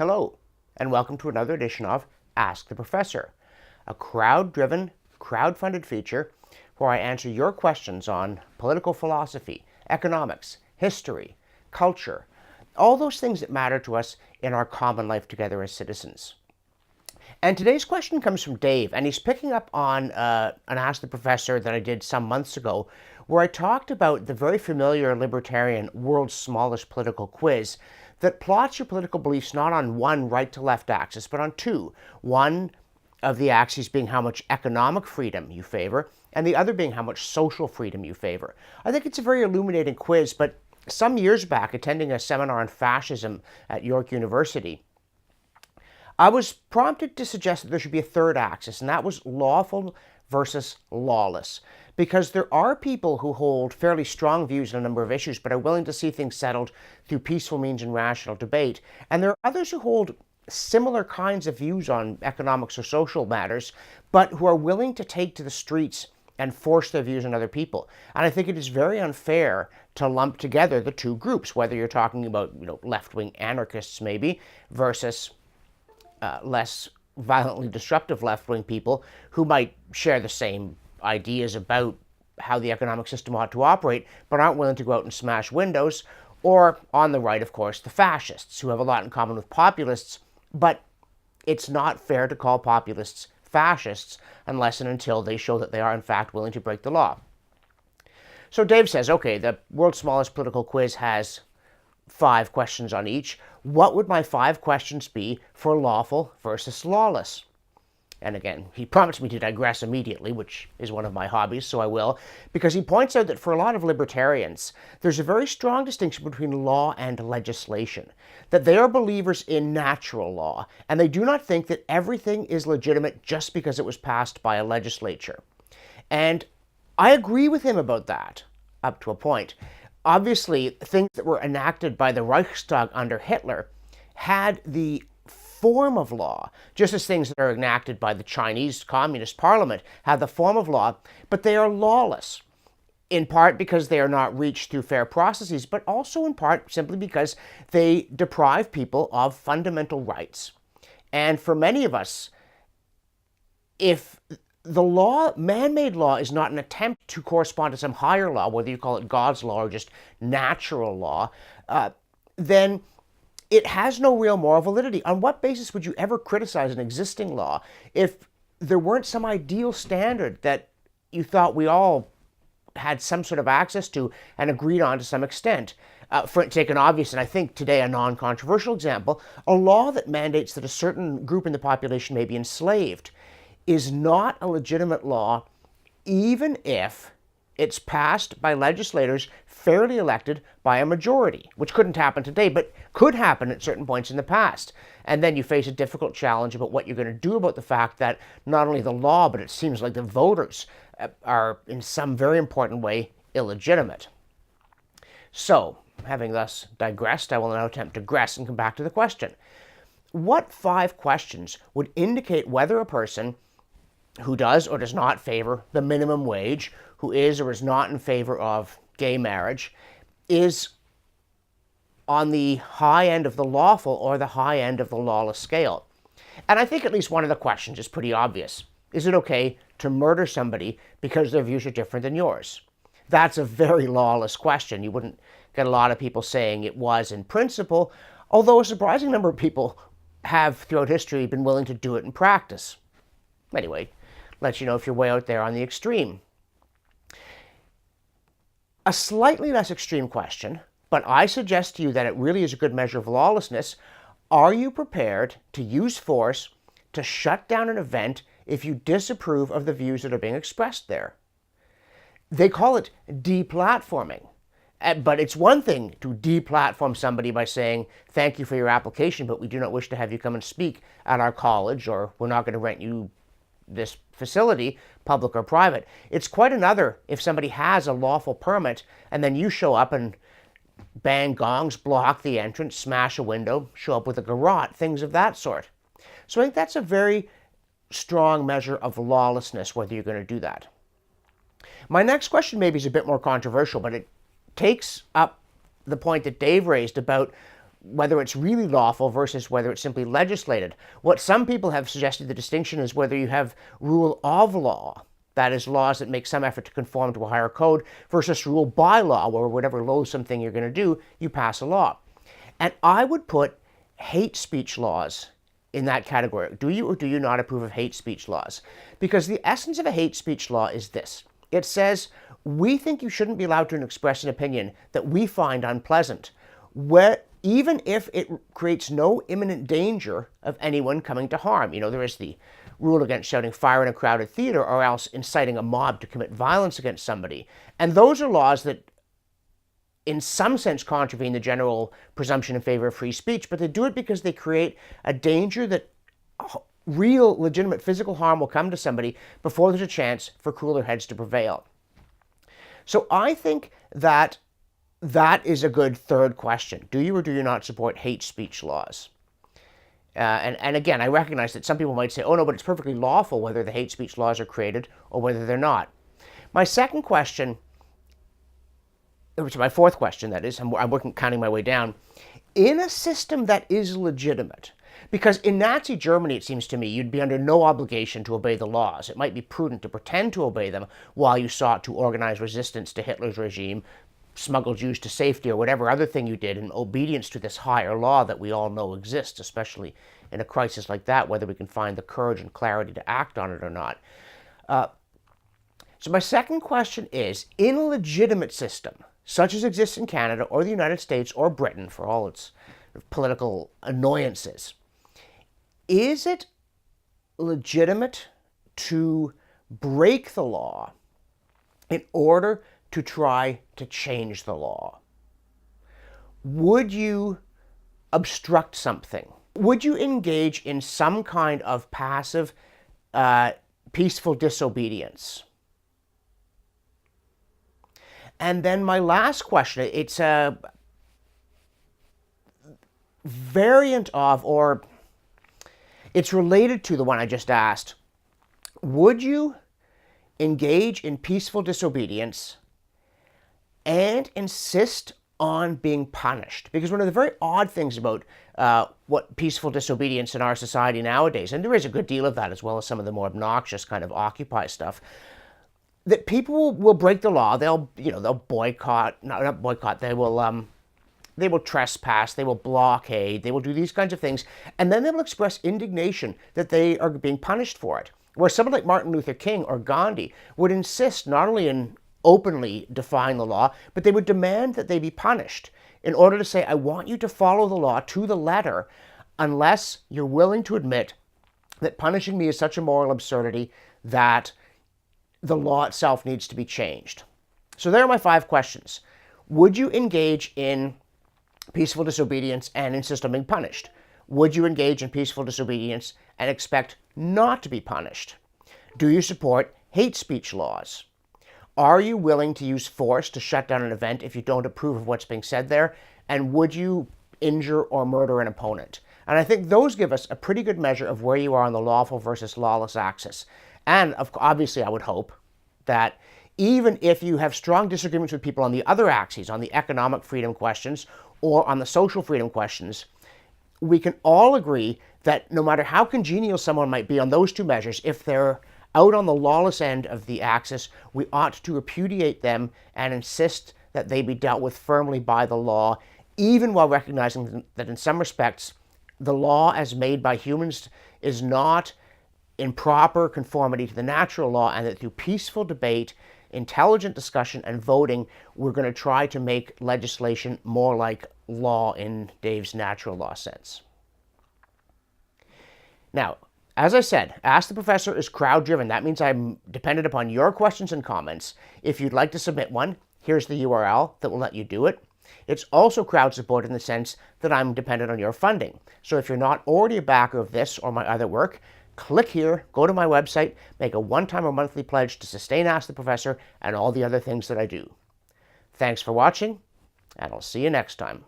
Hello, and welcome to another edition of Ask the Professor, a crowd-driven, crowd-funded feature where I answer your questions on political philosophy, economics, history, culture, all those things that matter to us in our common life together as citizens. And today's question comes from Dave, and he's picking up on an Ask the Professor that I did some months ago, where I talked about the very familiar libertarian World's Smallest Political Quiz that plots your political beliefs not on one right-to-left axis, but on two. One of the axes being how much economic freedom you favor, and the other being how much social freedom you favor. I think it's a very illuminating quiz, but some years back, attending a seminar on fascism at York University, I was prompted to suggest that there should be a third axis, and that was lawful versus lawless. Because there are people who hold fairly strong views on a number of issues, but are willing to see things settled through peaceful means and rational debate. And there are others who hold similar kinds of views on economics or social matters, but who are willing to take to the streets and force their views on other people. And I think it is very unfair to lump together the two groups, whether you're talking about left-wing anarchists maybe versus less violently disruptive left-wing people who might share the same ideas about how the economic system ought to operate, but aren't willing to go out and smash windows. Or on the right, of course, the fascists, who have a lot in common with populists, but it's not fair to call populists fascists unless and until they show that they are in fact willing to break the law. So Dave says, okay, the world's smallest political quiz has 5 questions on each. What would my 5 questions be for lawful versus lawless? And again, he promised me to digress immediately, which is one of my hobbies, so I will, because he points out that for a lot of libertarians, there's a very strong distinction between law and legislation, that they are believers in natural law, and they do not think that everything is legitimate just because it was passed by a legislature. And I agree with him about that, up to a point. Obviously, things that were enacted by the Reichstag under Hitler had the form of law, just as things that are enacted by the Chinese Communist Parliament have the form of law, but they are lawless, in part because they are not reached through fair processes, but also in part simply because they deprive people of fundamental rights. And for many of us, if the law, man-made law, is not an attempt to correspond to some higher law, whether you call it God's law or just natural law, then it has no real moral validity. On what basis would you ever criticize an existing law if there weren't some ideal standard that you thought we all had some sort of access to and agreed on to some extent? For take an obvious, and I think today a non-controversial example, a law that mandates that a certain group in the population may be enslaved is not a legitimate law, even if it's passed by legislators fairly elected by a majority, which couldn't happen today, but could happen at certain points in the past. And then you face a difficult challenge about what you're going to do about the fact that not only the law, but it seems like the voters are in some very important way illegitimate. So, having thus digressed, I will now attempt to digress and come back to the question. What 5 questions would indicate whether a person who does or does not favor the minimum wage, who is or is not in favor of gay marriage, is on the high end of the lawful or the high end of the lawless scale? And I think at least one of the questions is pretty obvious. Is it okay to murder somebody because their views are different than yours? That's a very lawless question. You wouldn't get a lot of people saying it was in principle, although a surprising number of people have throughout history been willing to do it in practice. Anyway, let you know if you're way out there on the extreme. A slightly less extreme question, but I suggest to you that it really is a good measure of lawlessness. Are you prepared to use force to shut down an event if you disapprove of the views that are being expressed there? They call it deplatforming. But it's one thing to deplatform somebody by saying, thank you for your application, but we do not wish to have you come and speak at our college, or we're not going to rent you this facility, public or private. It's quite another if somebody has a lawful permit and then you show up and bang gongs, block the entrance, smash a window, show up with a garrote, things of that sort. So I think that's a very strong measure of lawlessness, whether you're going to do that. My next question maybe is a bit more controversial, but it takes up the point that Dave raised about whether it's really lawful versus whether it's simply legislated. What some people have suggested the distinction is whether you have rule of law, that is, laws that make some effort to conform to a higher code, versus rule by law, where whatever loathsome thing you're going to do, you pass a law. And I would put hate speech laws in that category. Do you or do you not approve of hate speech laws? Because the essence of a hate speech law is this. It says, we think you shouldn't be allowed to express an opinion that we find unpleasant, even if it creates no imminent danger of anyone coming to harm. There is the rule against shouting fire in a crowded theater or else inciting a mob to commit violence against somebody. And those are laws that in some sense contravene the general presumption in favor of free speech, but they do it because they create a danger that real legitimate physical harm will come to somebody before there's a chance for cooler heads to prevail. So I think that is a good third question. Do you or do you not support hate speech laws? And again, I recognize that some people might say, oh no, but it's perfectly lawful whether the hate speech laws are created or whether they're not. My second question, which is my fourth question, that is, I'm counting my way down, in a system that is legitimate, because in Nazi Germany, it seems to me, you'd be under no obligation to obey the laws. It might be prudent to pretend to obey them while you sought to organize resistance to Hitler's regime, smuggle Jews to safety, or whatever other thing you did in obedience to this higher law that we all know exists, especially in a crisis like that, whether we can find the courage and clarity to act on it or not. So my second question is, in a legitimate system, such as exists in Canada or the United States or Britain, for all its political annoyances, is it legitimate to break the law in order to try to change the law? Would you obstruct something? Would you engage in some kind of passive, peaceful disobedience? And then my last question, it's a variant of, or it's related to the one I just asked. Would you engage in peaceful disobedience and insist on being punished? Because one of the very odd things about what peaceful disobedience in our society nowadays, and there is a good deal of that as well as some of the more obnoxious kind of Occupy stuff, that people will break the law. They'll boycott, not boycott. They will trespass. They will blockade. They will do these kinds of things, and then they will express indignation that they are being punished for it. Where someone like Martin Luther King or Gandhi would insist not only in openly defying the law, but they would demand that they be punished in order to say, I want you to follow the law to the letter unless you're willing to admit that punishing me is such a moral absurdity that the law itself needs to be changed. So there are my 5 questions. Would you engage in peaceful disobedience and insist on being punished? Would you engage in peaceful disobedience and expect not to be punished? Do you support hate speech laws? Are you willing to use force to shut down an event if you don't approve of what's being said there? And would you injure or murder an opponent? And I think those give us a pretty good measure of where you are on the lawful versus lawless axis. And obviously, I would hope that even if you have strong disagreements with people on the other axes, on the economic freedom questions or on the social freedom questions, we can all agree that no matter how congenial someone might be on those 2 measures, if they're out on the lawless end of the axis, we ought to repudiate them and insist that they be dealt with firmly by the law, even while recognizing that in some respects, the law as made by humans is not in proper conformity to the natural law, and that through peaceful debate, intelligent discussion, and voting, we're going to try to make legislation more like law in Dave's natural law sense. Now, as I said, Ask the Professor is crowd-driven. That means I'm dependent upon your questions and comments. If you'd like to submit one, here's the URL that will let you do it. It's also crowd-supported in the sense that I'm dependent on your funding. So if you're not already a backer of this or my other work, click here, go to my website, make a one-time or monthly pledge to sustain Ask the Professor and all the other things that I do. Thanks for watching, and I'll see you next time.